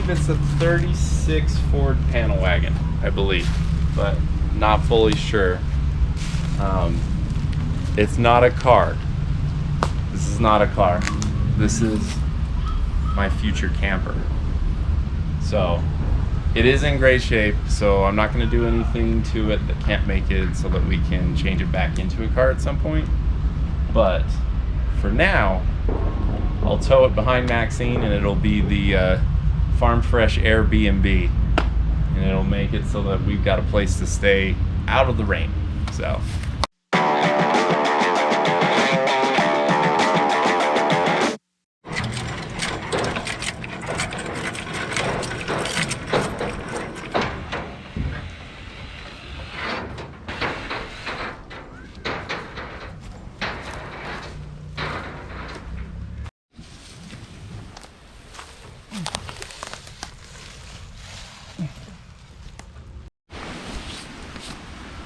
believe it's a 36 Ford panel wagon, I believe, but not fully sure. It's not a car. This is not a car. This is my future camper. So it is in great shape, so I'm not going to do anything to it that can't make it so that we can change it back into a car at some point. But for now, I'll tow it behind Maxine, and it'll be the Farm Fresh BNB, and it'll make it so that we've got a place to stay out of the rain. So.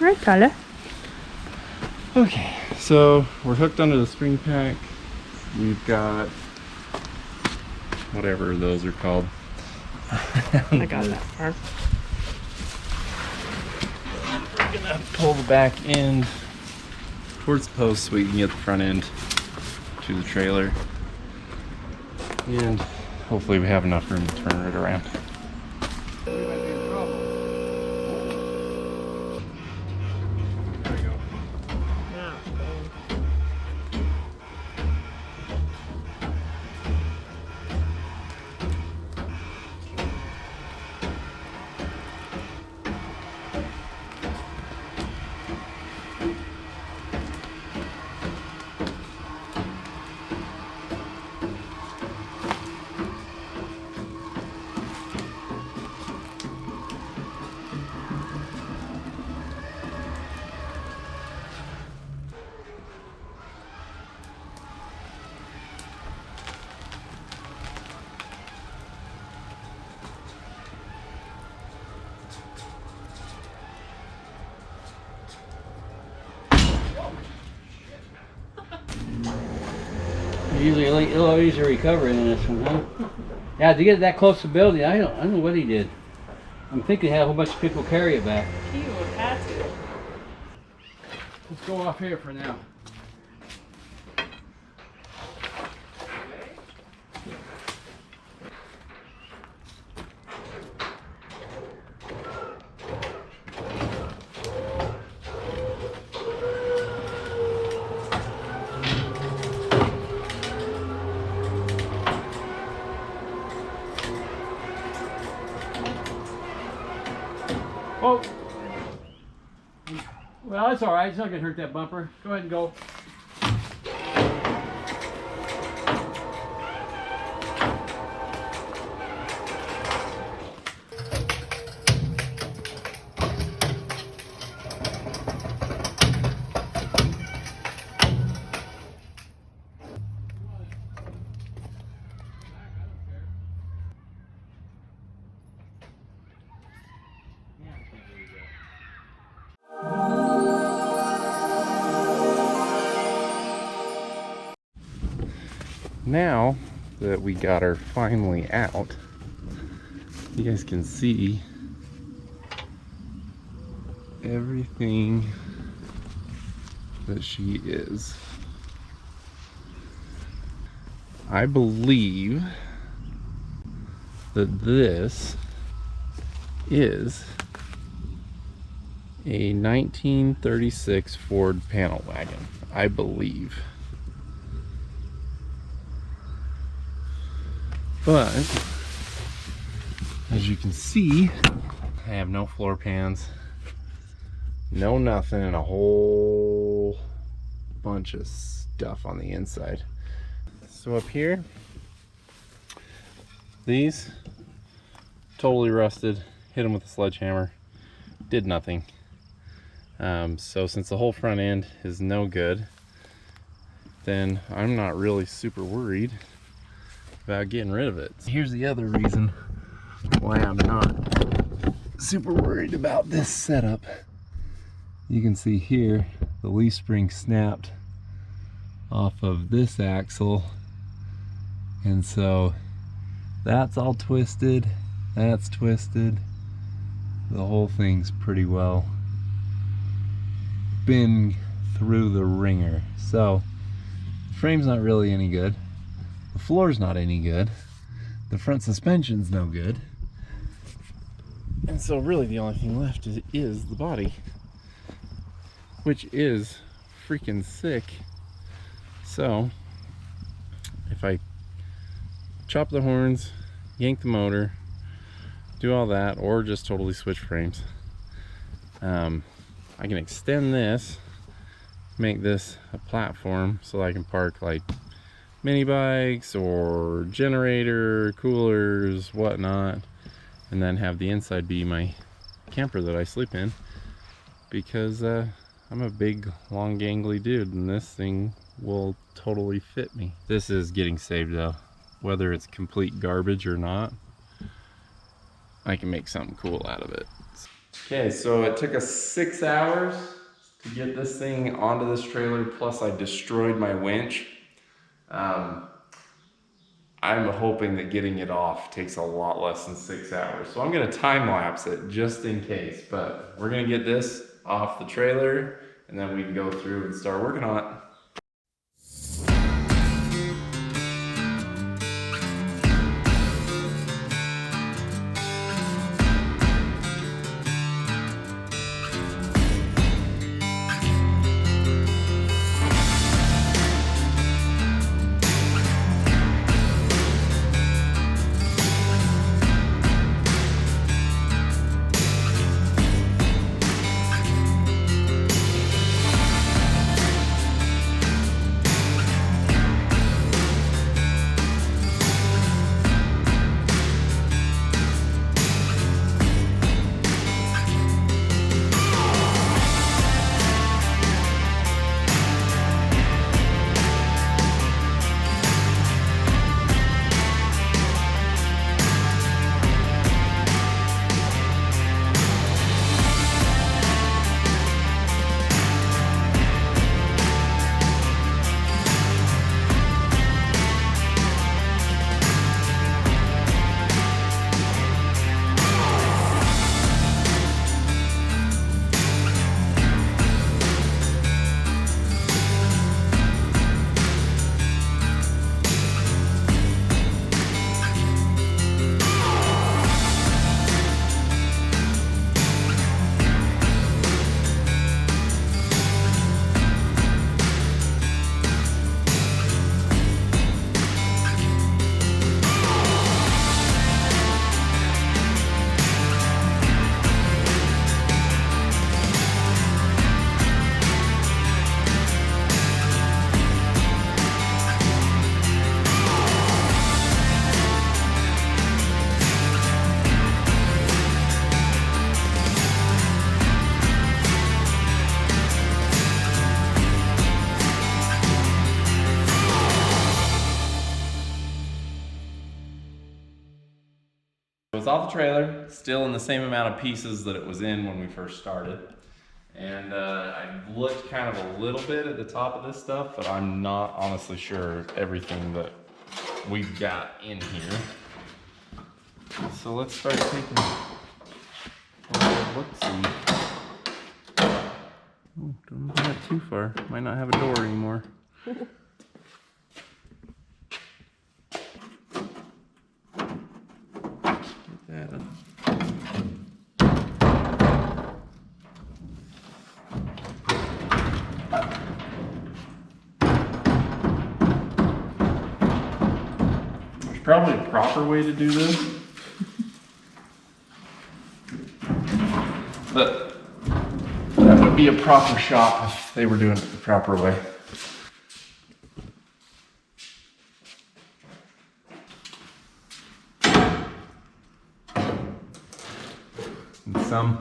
Right, Tyler. Okay, so we're hooked onto the spring pack. We've got whatever those are called. I got that far. We're gonna pull the back end towards the post so we can get the front end to the trailer. And hopefully we have enough room to turn it around. Usually a little easier recovery than this one, huh? Yeah, to get that close to the building, I don't know what he did. I'm thinking he had a whole bunch of people carry it back. He would have to. Let's go off here for now. Oh, well, it's all right. It's not gonna hurt that bumper. Go ahead and go. Now that we got her finally out, you guys can see everything that she is. I believe that this is a 1936 Ford panel wagon, I believe. But as you can see, I have no floor pans, no nothing, and a whole bunch of stuff on the inside. So up here, these totally rusted. Hit them with a sledgehammer, did nothing. So since the whole front end is no good, then I'm not really super worried about getting rid of it. Here's the other reason why I'm not super worried about this setup. You can see here the leaf spring snapped off of this axle, and so that's all twisted, That's twisted. The whole thing's pretty well been through the ringer. So the frame's not really any good. The floor's not any good. The front suspension's no good. And so really the only thing left is the body, which is freaking sick. So if I chop the horns, yank the motor, do all that, or just totally switch frames, I can extend this, make this a platform so I can park like mini bikes or generator, coolers, whatnot, and then have the inside be my camper that I sleep in, because I'm a big, long, gangly dude, and this thing will totally fit me. This is getting saved though. Whether it's complete garbage or not, I can make something cool out of it. Okay, so it took us 6 hours to get this thing onto this trailer, plus I destroyed my winch. I'm hoping that getting it off takes a lot less than 6 hours. So I'm gonna time lapse it just in case, but we're gonna get this off the trailer and then we can go through and start working on it. It was off the trailer, still in the same amount of pieces that it was in when we first started. And I looked kind of a little bit at the top of this stuff, but I'm not honestly sure everything that we've got in here. So let's start taking a look-see. Oh, don't go that too far. Might not have a door anymore. Probably a proper way to do this, but that would be a proper shop if they were doing it the proper way. And some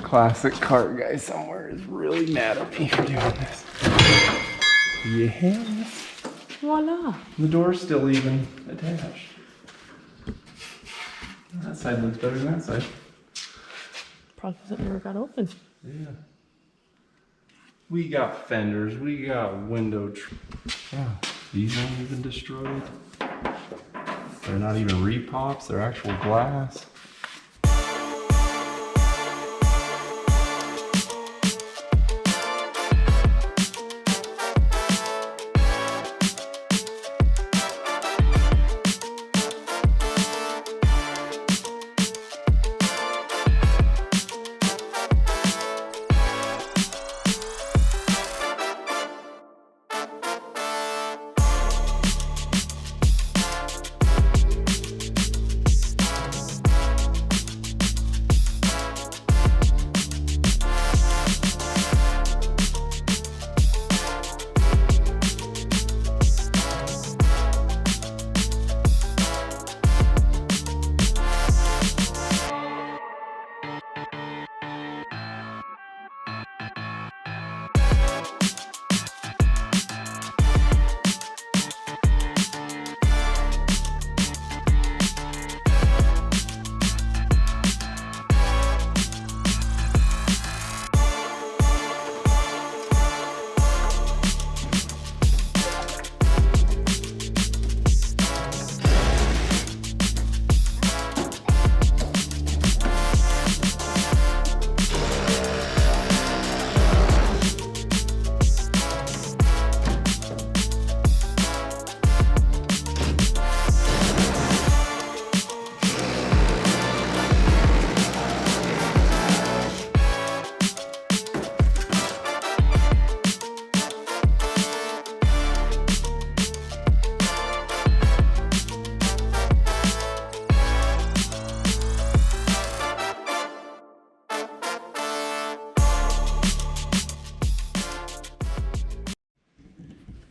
classic cart guy somewhere is really mad at me for doing this. Yes. Voila. The door's still even attached. That side looks better than that side. Probably because it never got open. Yeah. We got fenders, we got window. Oh, these aren't even destroyed. They're not even repops, they're actual glass.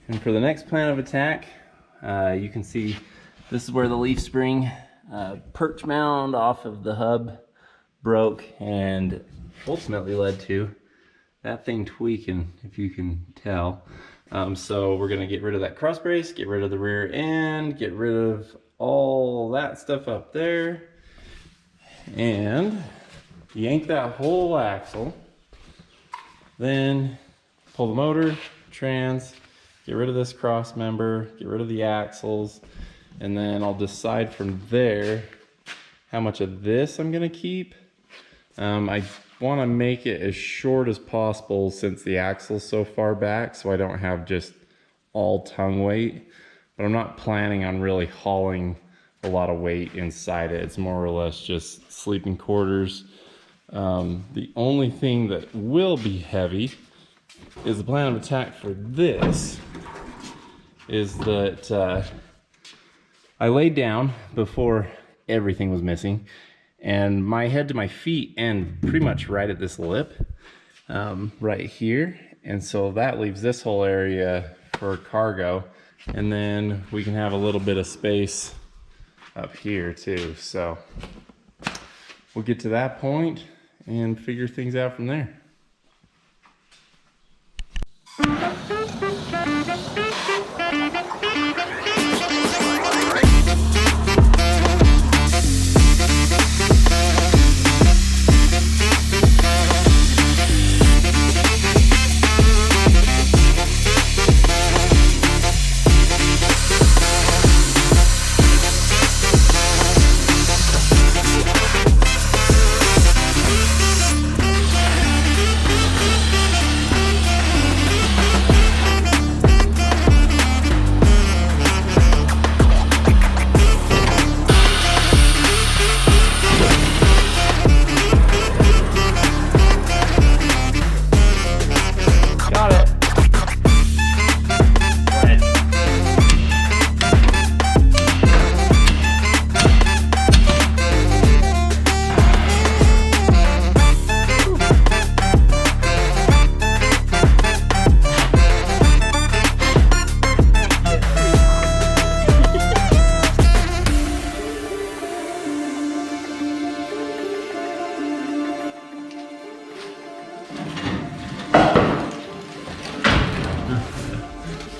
And for the next plan of attack, you can see this is where the leaf spring perch mound off of the hub broke and ultimately led to that thing tweaking, if you can tell. So we're gonna get rid of that cross brace, get rid of the rear end, get rid of all that stuff up there, and yank that whole axle. Then pull the motor, trans, get rid of this cross member, get rid of the axles, and then I'll decide from there how much of this I'm gonna keep. I wanna make it as short as possible since the axle's so far back, so I don't have just all tongue weight, but I'm not planning on really hauling a lot of weight inside it. It's more or less just sleeping quarters. The only thing that will be heavy is the plan of attack for this is that I laid down before everything was missing, and my head to my feet end pretty much right at this lip right here, and so that leaves this whole area for cargo, and then we can have a little bit of space up here too. So we'll get to that point and figure things out from there.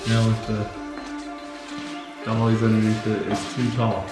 Now with the dollies underneath it, it's too tall.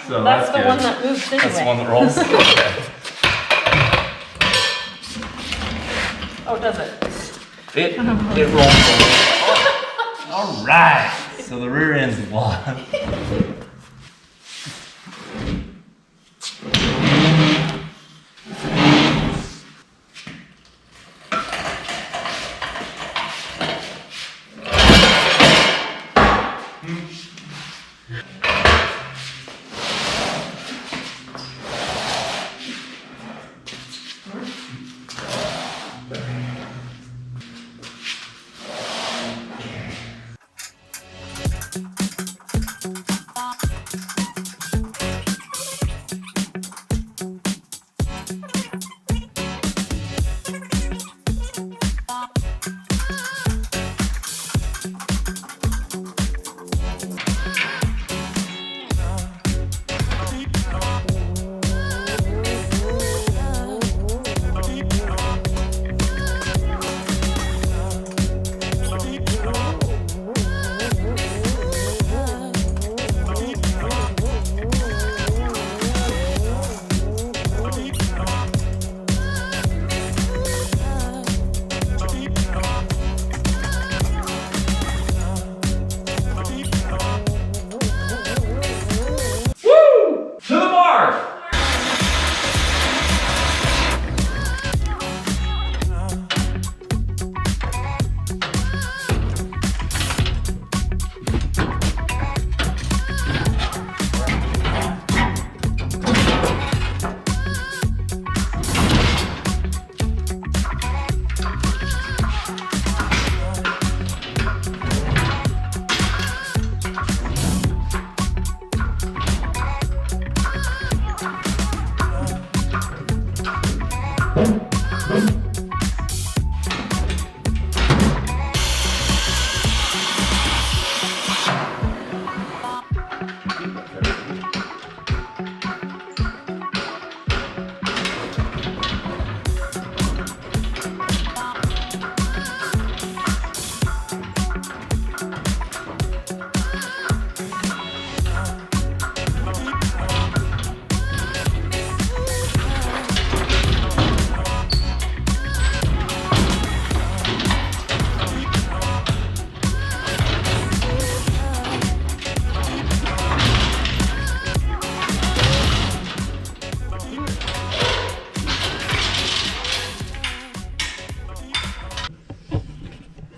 So That's the good. one that moves anyway. That's the one that rolls? Okay. Oh, does it? It rolls. All right. So the rear end's locked.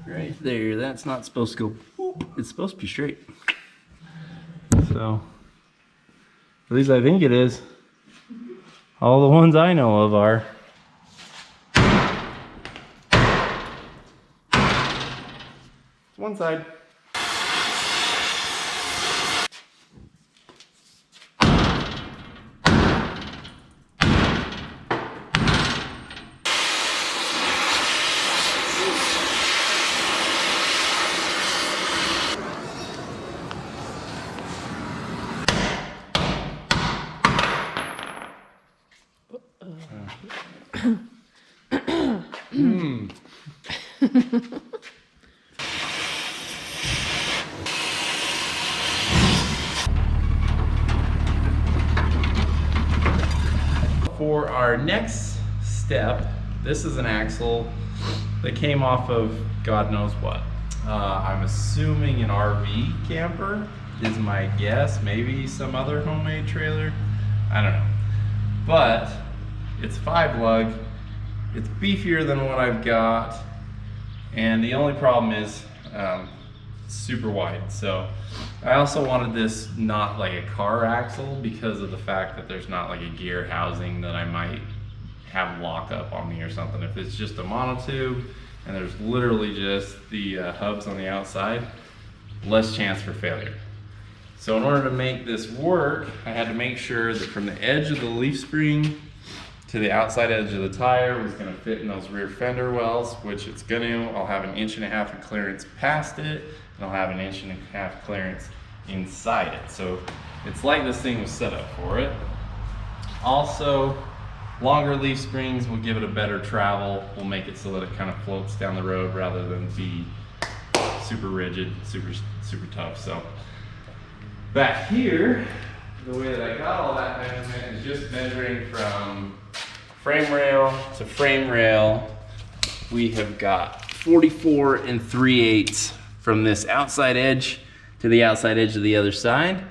Right there, that's not supposed to go whoop. It's supposed to be straight. So, at least I think it is. All the ones I know of are. One side. For our next step, this is an axle that came off of God knows what. I'm assuming an RV camper is my guess, maybe some other homemade trailer, I don't know. But it's 5 lug, it's beefier than what I've got, and the only problem is super wide. So I also wanted this not like a car axle because of the fact that there's not like a gear housing that I might have lock up on me or something. If it's just a monotube and there's literally just the hubs on the outside, less chance for failure. So in order to make this work, I had to make sure that from the edge of the leaf spring to the outside edge of the tire was going to fit in those rear fender wells, which it's going to. I'll have 1.5 inches of clearance past it, and I'll have 1.5 inches clearance inside it. So it's like this thing was set up for it. Also, longer leaf springs will give it a better travel, will make it so that it kind of floats down the road rather than be super rigid, super tough. So back here, the way that I got measurement is just measuring from frame rail to frame rail. We have got 44 3/8 from this outside edge to the outside edge of the other side.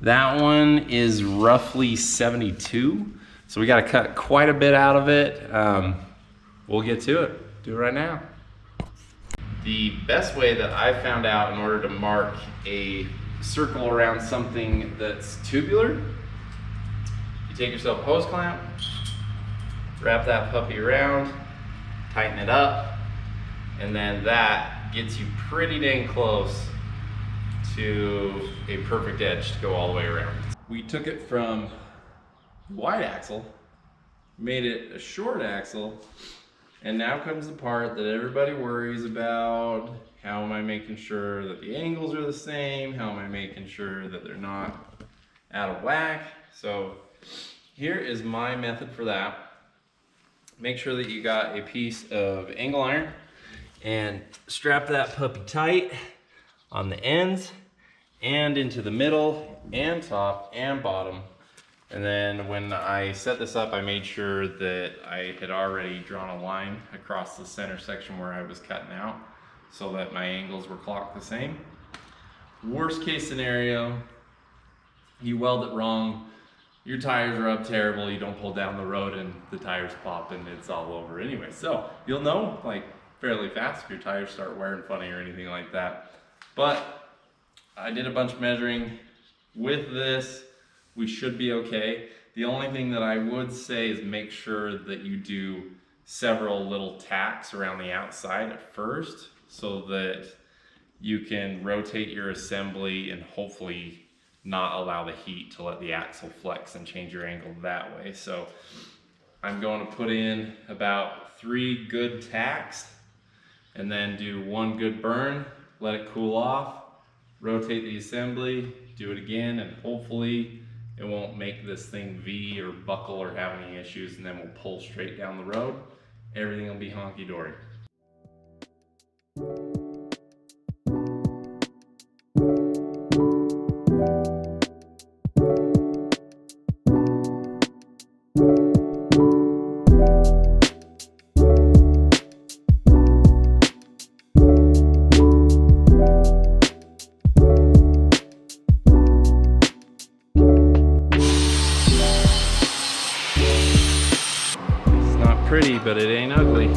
That one is roughly 72. So we got to cut quite a bit out of it. We'll get to it. Do it right now. The best way that I found out in order to mark a circle around something that's tubular, you take yourself a hose clamp, wrap that puppy around, tighten it up, and then that gets you pretty dang close to a perfect edge to go all the way around. We took it from wide axle, made it a short axle, and now comes the part that everybody worries about. How am I making sure that the angles are the same? How am I making sure that they're not out of whack? So here is my method for that. Make sure that you got a piece of angle iron and strap that puppy tight on the ends and into the middle and top and bottom. And then when I set this up, I made sure that I had already drawn a line across the center section where I was cutting out so that my angles were clocked the same. Worst case scenario, you weld it wrong, your tires are up terrible, you don't pull down the road and the tires pop and it's all over anyway. So you'll know like fairly fast if your tires start wearing funny or anything like that. But I did a bunch of measuring with this. We should be okay. The only thing that I would say is make sure that you do several little tacks around the outside at first so that you can rotate your assembly and hopefully not allow the heat to let the axle flex and change your angle that way. So I'm going to put in about 3 good tacks and then do 1 good burn, let it cool off, rotate the assembly, do it again, and hopefully it won't make this thing V or buckle or have any issues, and then we'll pull straight down the road. Everything will be honky-dory. Pretty, but it ain't ugly.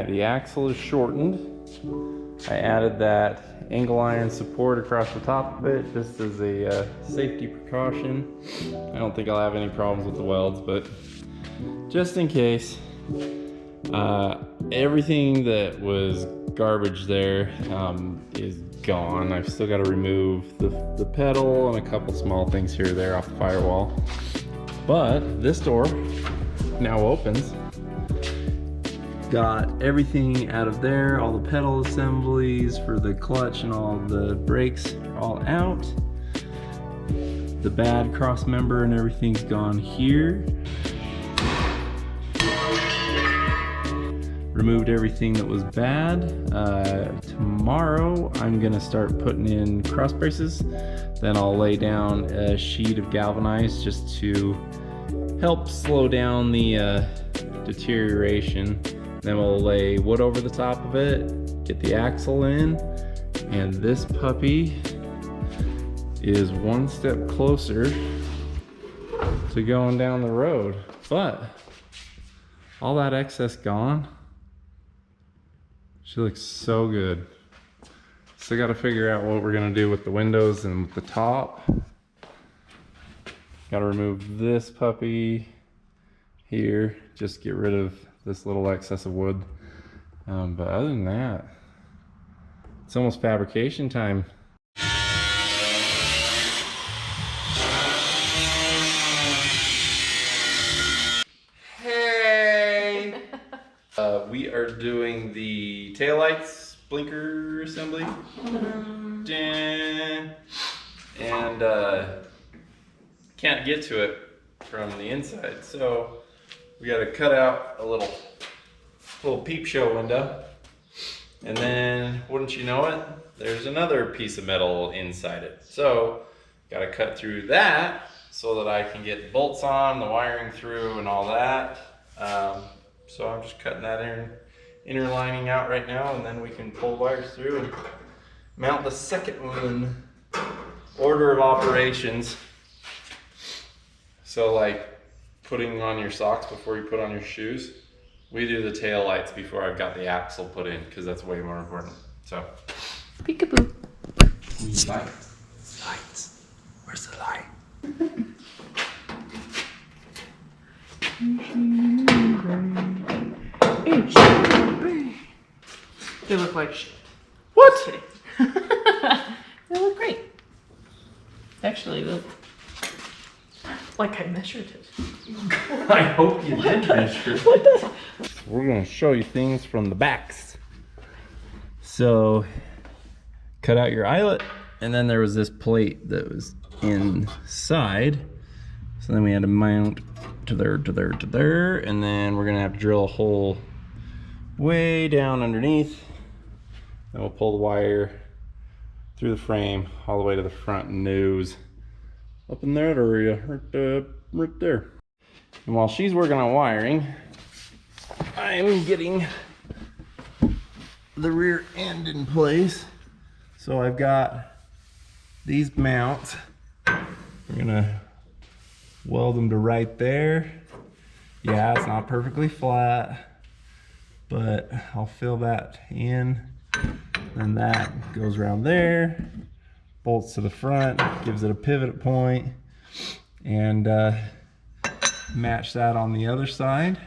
The axle is shortened. I added that angle iron support across the top of it just as a safety precaution. I don't think I'll have any problems with the welds, but just in case. Everything that was garbage there is gone. I've still got to remove the pedal and a couple small things here or there off the firewall. But this door now opens. Got everything out of there, all the pedal assemblies for the clutch and all the brakes are all out. The bad cross member and everything's gone here. Removed everything that was bad. Tomorrow I'm gonna start putting in cross braces. Then I'll lay down a sheet of galvanized just to help slow down the deterioration. Then we'll lay wood over the top of it, get the axle in, and this puppy is one step closer to going down the road. But all that excess gone. She looks so good. Still got to figure out what we're gonna do with the windows and with the top. Got to remove this puppy here, just get rid of this little excess of wood. But other than that, it's almost fabrication time. doing the taillights blinker assembly. And can't get to it from the inside, so we got to cut out a little peep show window, and then wouldn't you know it, there's another piece of metal inside it. So got to cut through that so that I can get bolts on, the wiring through, and all that. So I'm just cutting that inner lining out right now, and then we can pull wires through and mount the second one. Order of operations. So like putting on your socks before you put on your shoes, we do the tail lights before I've got the axle put in, because that's way more important. So Peekaboo. Lights. Where's the light? They look like shit. What? They look great. Actually, they look like I measured it. I hope you did measure. What the? We're gonna show you things from the backs. So, cut out your eyelet, and then there was this plate that was inside. So then we had to mount to there, and then we're gonna have to drill a hole way down underneath. Then we'll pull the wire through the frame all the way to the front nose, up in that area, right there. And while she's working on wiring, I'm getting the rear end in place. So I've got these mounts. We're gonna weld them to right there. Yeah, it's not perfectly flat, but I'll fill that in. And that goes around there, bolts to the front, gives it a pivot point, and match that on the other side,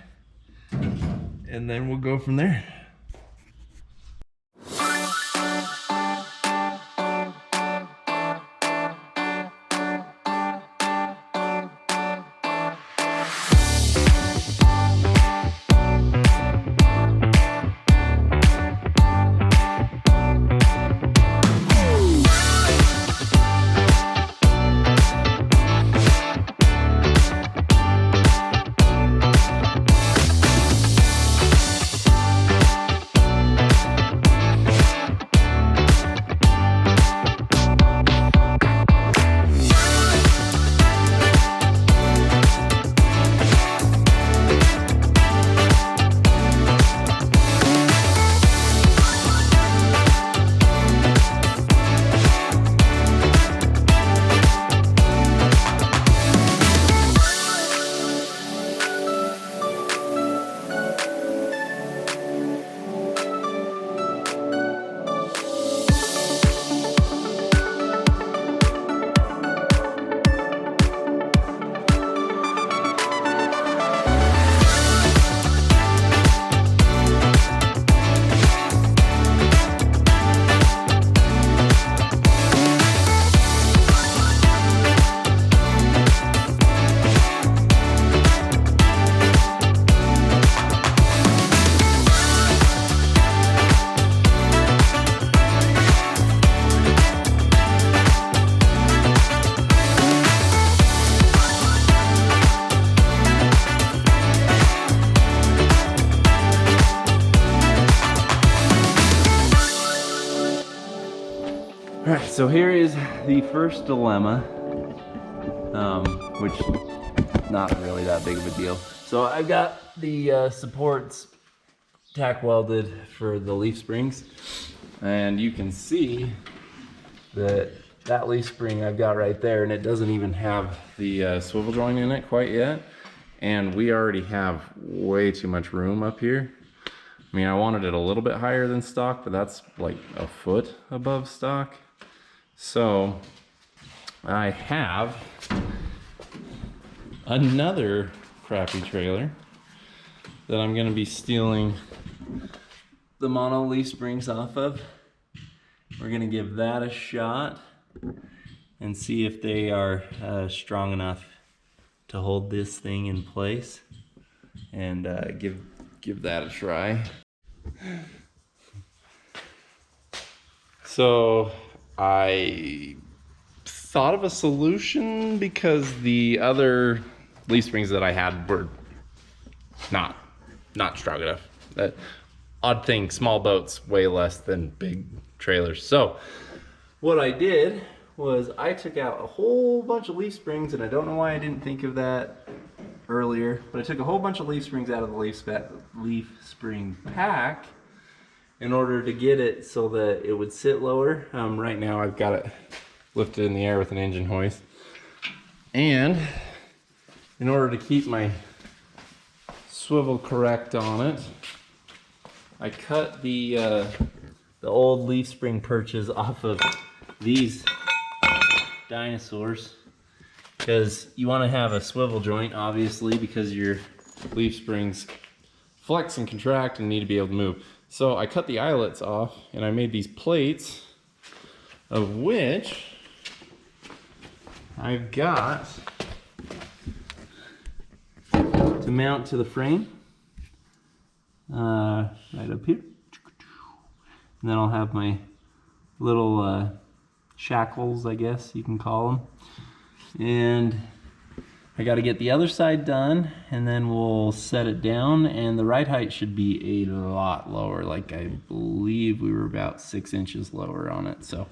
and then we'll go from there. Alright, so here is the first dilemma, which not really that big of a deal. So I've got the supports tack welded for the leaf springs, and you can see that leaf spring I've got right there, and it doesn't even have the swivel joint in it quite yet, and we already have way too much room up here. I mean, I wanted it a little bit higher than stock, but that's like a foot above stock. So I have another crappy trailer that I'm going to be stealing the mono leaf springs off of. We're going to give that a shot and see if they are strong enough to hold this thing in place, and give that a try. So I thought of a solution because the other leaf springs that I had were not strong enough. That odd thing, small boats weigh less than big trailers. So what I did was I took out a whole bunch of leaf springs, and I don't know why I didn't think of that earlier, but I took a whole bunch of leaf springs out of the leaf spring pack in order to get it so that it would sit lower. Right now I've got it lifted in the air with an engine hoist. And in order to keep my swivel correct on it, I cut the old leaf spring perches off of these dinosaurs, because you want to have a swivel joint, obviously, because your leaf springs flex and contract and need to be able to move. So I cut the eyelets off and I made these plates, of which I've got to mount to the frame right up here. And then I'll have my little shackles, I guess you can call them. And I got to get the other side done, and then we'll set it down, and the ride height should be a lot lower. Like, I believe we were about 6 inches lower on it, so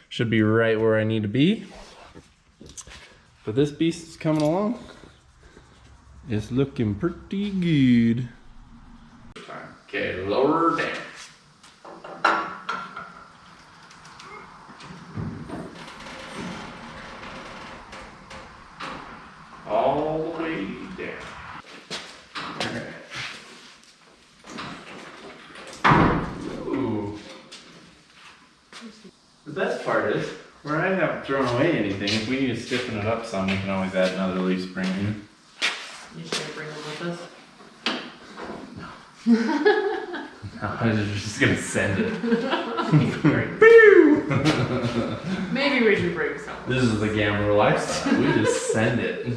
should be right where I need to be. But this beast is coming along. It's looking pretty good. Okay, lower down. All the way down. Alright. Ooh. The best part is, where I haven't thrown away anything, if we need to stiffen it up some, we can always add another leaf spring in. You should bring them with us. No, I'm just gonna send it. Maybe we should bring some. This is the gambler lifestyle. We just send it.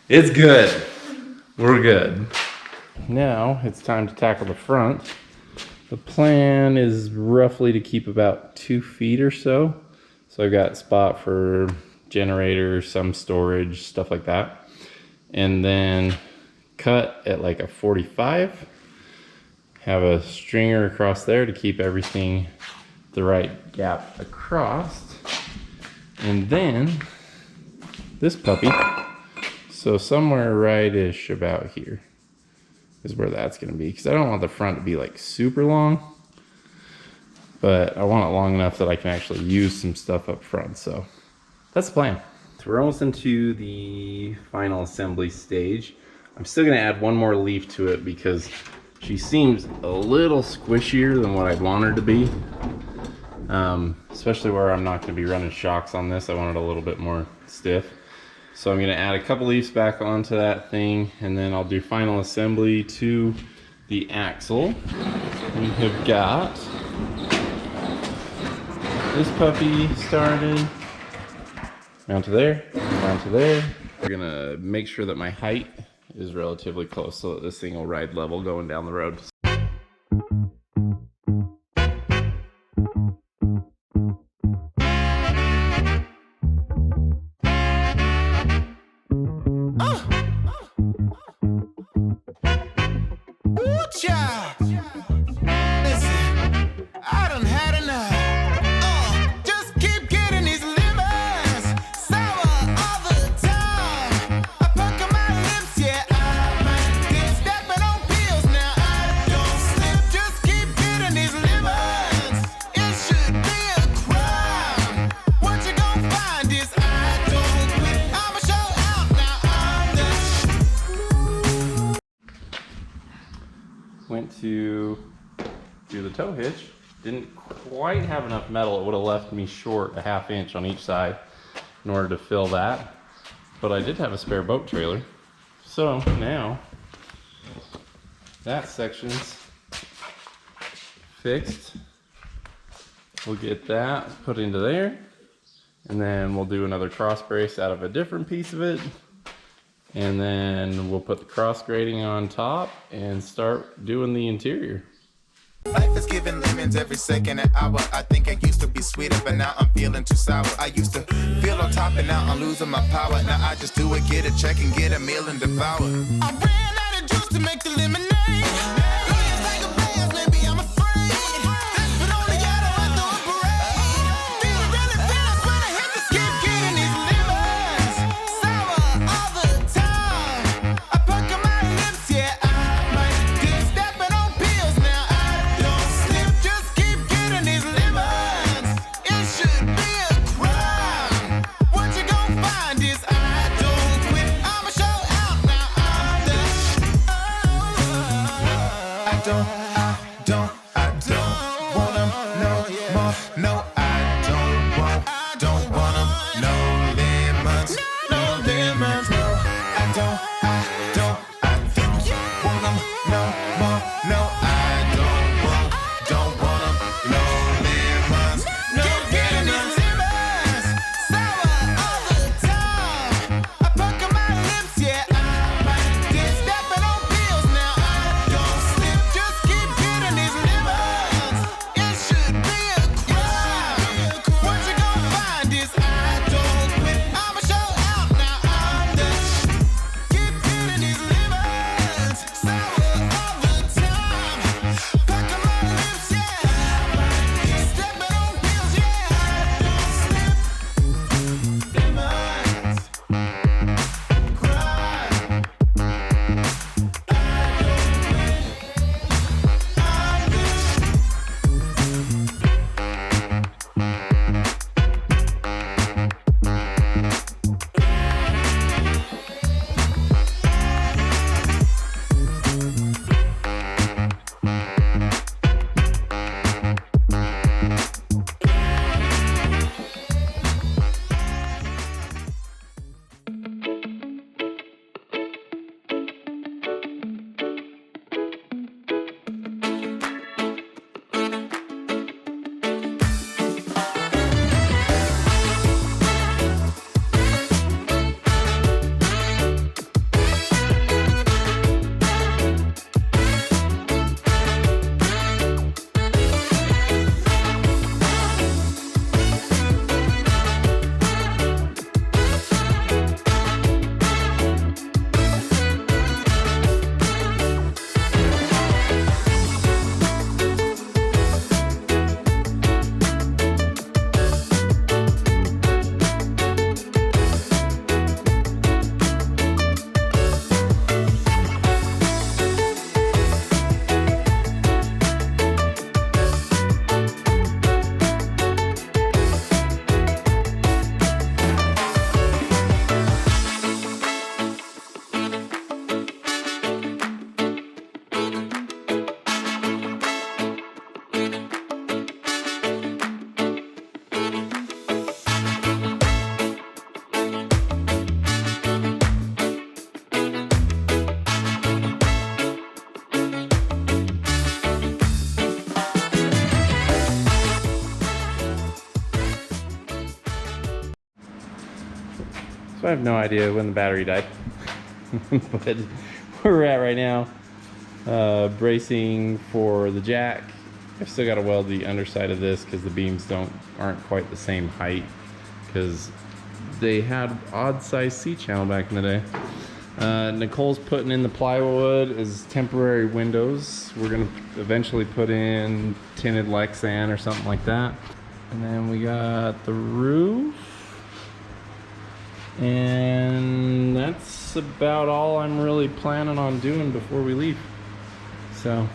It's good. We're good. Now it's time to tackle the front. The plan is roughly to keep about 2 feet or so. So I've got a spot for generators, some storage, stuff like that. And then cut at like a 45. Have a stringer across there to keep everything the right gap across. And then this puppy, so somewhere right-ish about here is where that's gonna be, because I don't want the front to be like super long, but I want it long enough that I can actually use some stuff up front. So that's the plan. So we're almost into the final assembly stage. I'm still gonna add one more leaf to it because she seems a little squishier than what I'd want her to be. Especially where I'm not gonna be running shocks on this. I want it a little bit more stiff. So I'm gonna add a couple leaves back onto that thing, and then I'll do final assembly to the axle. We have got this puppy started. Mount to there, mount to there. We're gonna make sure that my height is relatively close so that this thing will ride level going down the road. Went to do the tow hitch, didn't quite have enough metal. It would have left me short a ½ inch on each side in order to fill that, but I did have a spare boat trailer. So now that section's fixed. We'll get that put into there, and then we'll do another cross brace out of a different piece of it, And then we'll put the cross grading on top and start doing the interior. Life is giving lemons every second and hour. I think I used to be sweeter, but now I'm feeling too sour. I used to feel on top and now I'm losing my power. Now I just do it, get a check and get a meal and devour. I ran out of juice to make the lemonade. Lawyers like a bears, maybe I'm afraid. But only I don't have to operate. Feeling really fast when I hit the skip, getting these lemons sour all the time. I pucker my lips, yeah, I might dip stepping on pills now. I don't slip, just keep getting these lemons. It should be a crime. What you gon' find is I don't quit. I'ma show out now. I'm the I don't want 'em no more. No, I don't want 'em no lemons. No lemons, no. I don't want 'em no more. No, I don't want 'em no lemons. No lemons. Sour all the time. I pucker my lips, yeah, I might dip stepping on pills now. I don't slip, just keep getting these lemons. It should be a crime. What you gon' find is I don't quit. I'ma show out now. I'm the keep getting these lemons. Sour all the time. Pucker my lips, yeah. Stepping on pills, yeah. I don't slip. Lemons. Crime. So I have no idea when the battery died, but where we're at right now, bracing for the jack. I've still got to weld the underside of this because the beams aren't quite the same height because they had odd size C-channel back in the day. Nicole's putting in the plywood as temporary windows. We're gonna eventually put in tinted Lexan or something like that. And then we got the roof. And that's about all I'm really planning on doing before we leave. So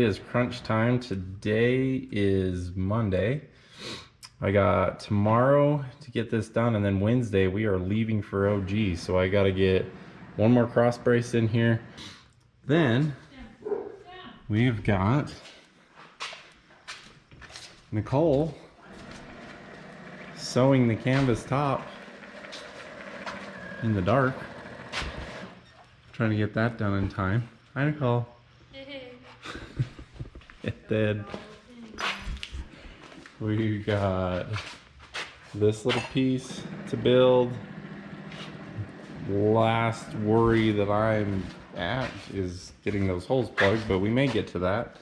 Today is crunch time. Today is Monday. I got tomorrow to get this done, and then Wednesday we are leaving for OG. So I got to get one more cross brace in here. Then we've got Nicole sewing the canvas top in the dark. Trying to get that done in time. Hi, Nicole. It did. We got this little piece to build. Last worry that I'm at is getting those holes plugged, but we may get to that.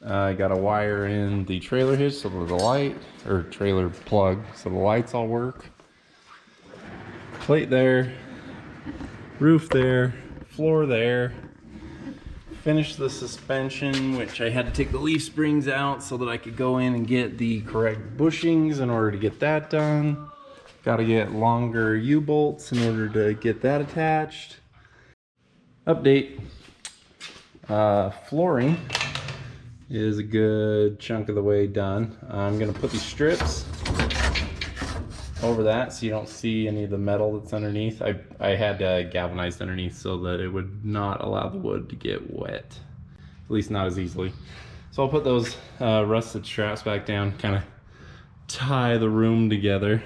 I got to wire in the trailer hitch so that the light, or trailer plug, so the lights all work. Plate there, roof there, floor there. Finish the suspension, which I had to take the leaf springs out so that I could go in and get the correct bushings in order to get that done. Got to get longer U-bolts in order to get that attached. Update. Flooring is a good chunk of the way done. I'm going to put these strips over that so you don't see any of the metal that's underneath. I had galvanized underneath so that it would not allow the wood to get wet, at least not as easily. So I'll put those rusted straps back down, kind of tie the room together.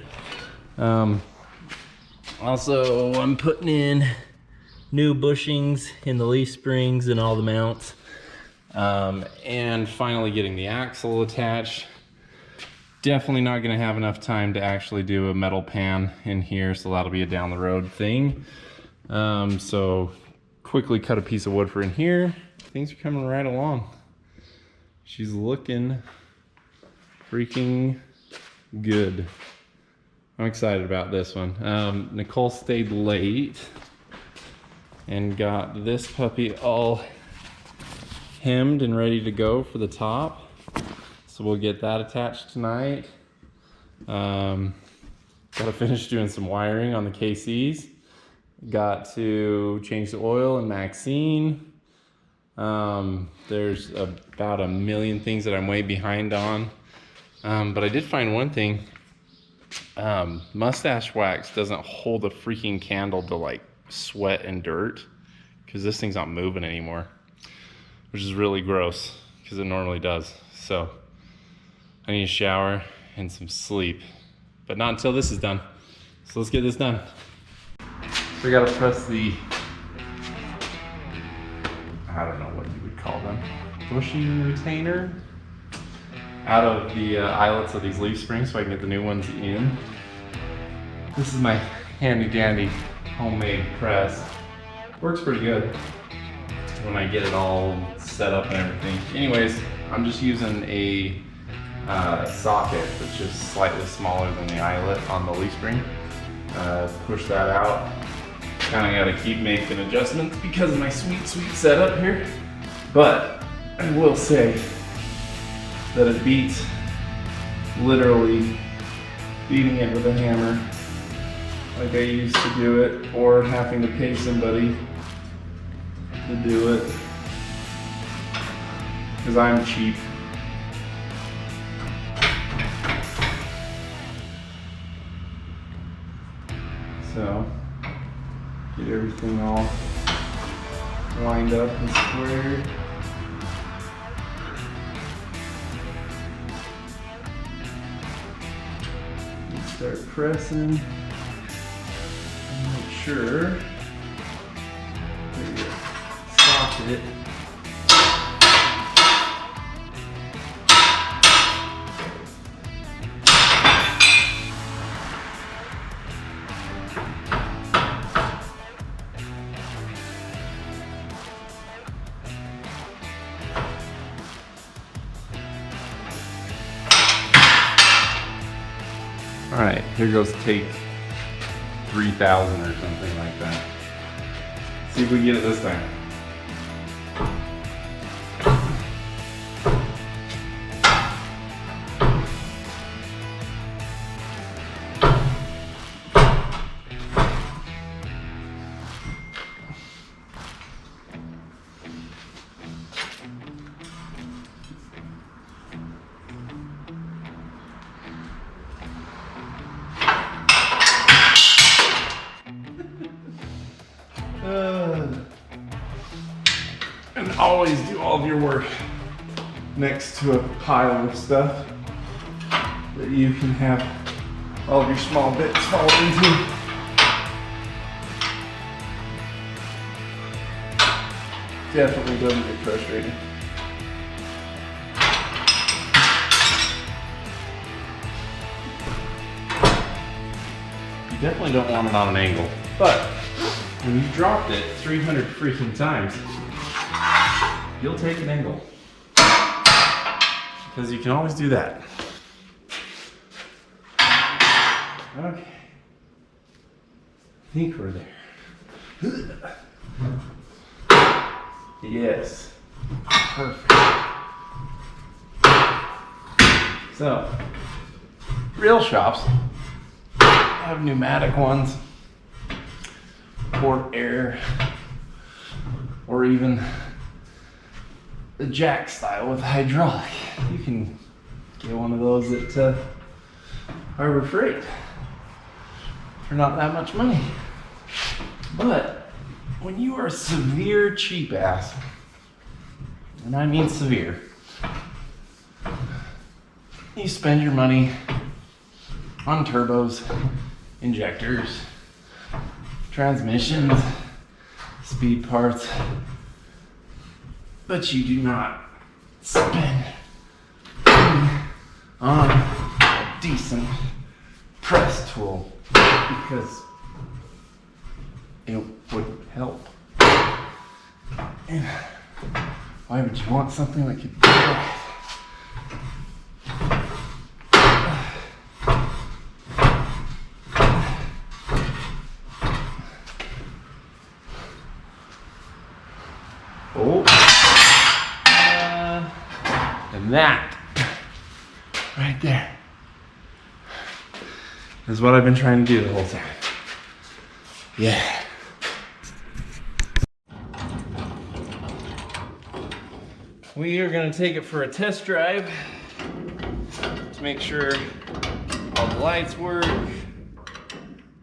Also, I'm putting in new bushings in the leaf springs and all the mounts, and finally getting the axle attached. Definitely not going to have enough time to actually do a metal pan in here, so that'll be a down the road thing. So quickly cut a piece of wood for in here. Things are coming right along. She's looking freaking good. I'm excited about this one. Nicole stayed late and got this puppy all hemmed and ready to go for the top. So we'll get that attached tonight. Got to finish doing some wiring on the KCs. Got to change the oil in Maxine. There's about a million things that I'm way behind on. But I did find one thing. Mustache wax doesn't hold a freaking candle to like sweat and dirt, because this thing's not moving anymore, which is really gross because it normally does. So I need a shower and some sleep, but not until this is done. So let's get this done. So we gotta press the, I don't know what you would call them, bushing retainer out of the eyelets of these leaf springs so I can get the new ones in. This is my handy dandy homemade press. Works pretty good when I get it all set up and everything. Anyways, I'm just using a socket that's just slightly smaller than the eyelet on the leaf spring. Push that out. Kind of got to keep making adjustments because of my sweet setup here. But I will say that it beats literally beating it with a hammer like I used to do it, or having to pay somebody to do it, because I'm cheap. So get everything all lined up and squared. Start pressing and make sure that your socket Alright, here goes take 3,000 or something like that. See if we can get it this time. always do all of your work next to a pile of stuff that you can have all of your small bits fall into. Definitely doesn't get frustrating. You definitely don't want it on an angle, but when you dropped it 300 freaking times, you'll take an angle. Because you can always do that. Okay. I think we're there. Yes. Perfect. So, real shops have pneumatic ones, port air, or even the jack style with hydraulic. You can get one of those at Harbor Freight for not that much money. But when you are a severe cheap ass, and I mean severe, you spend your money on turbos, injectors, transmissions, speed parts, but you do not spend on a decent press tool because it would help. And why would you want something that could do that? And that right there is what I've been trying to do the whole time. Yeah. We are going to take it for a test drive to make sure all the lights work,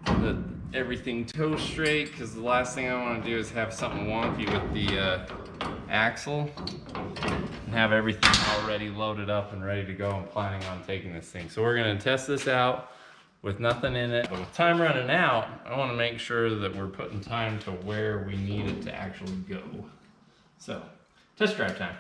that everything tows straight, because the last thing I want to do is have something wonky with the axle and have everything already loaded up and ready to go. I'm planning on taking this thing. So we're going to test this out with nothing in it. But with time running out, I want to make sure that we're putting time to where we need it to actually go. So, test drive time.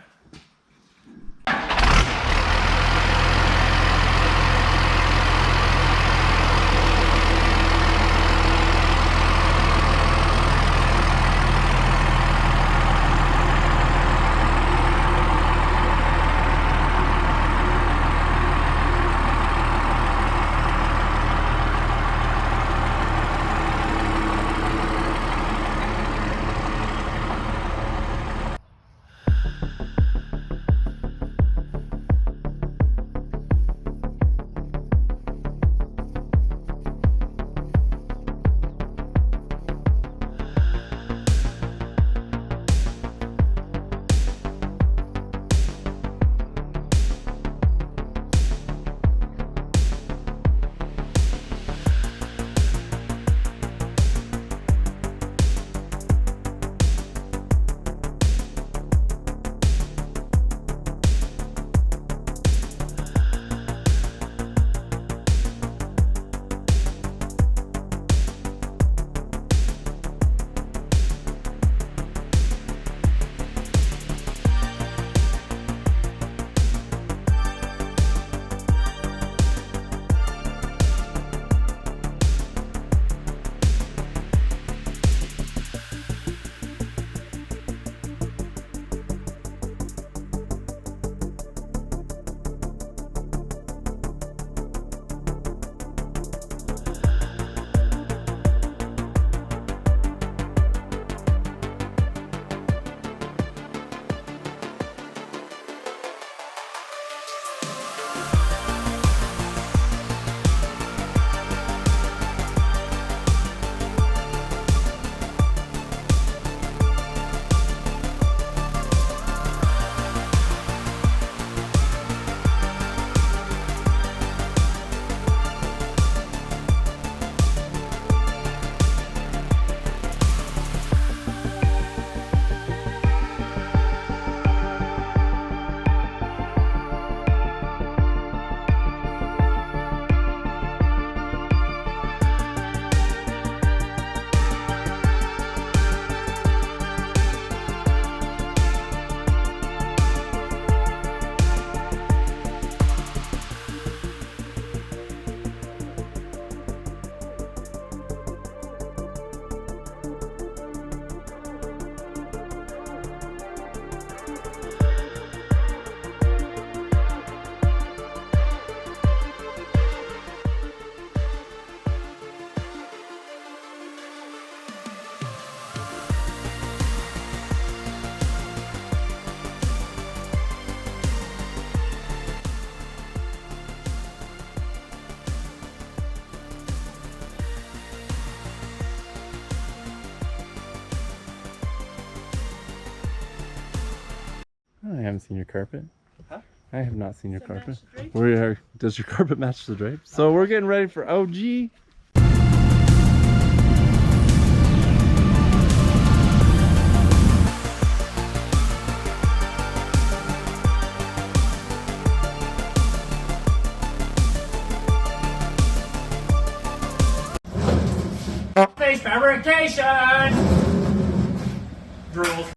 haven't seen your carpet. Huh? I have not seen your carpet. Does your carpet match the drapes? So we're getting ready for OG. Fabrication! Drills.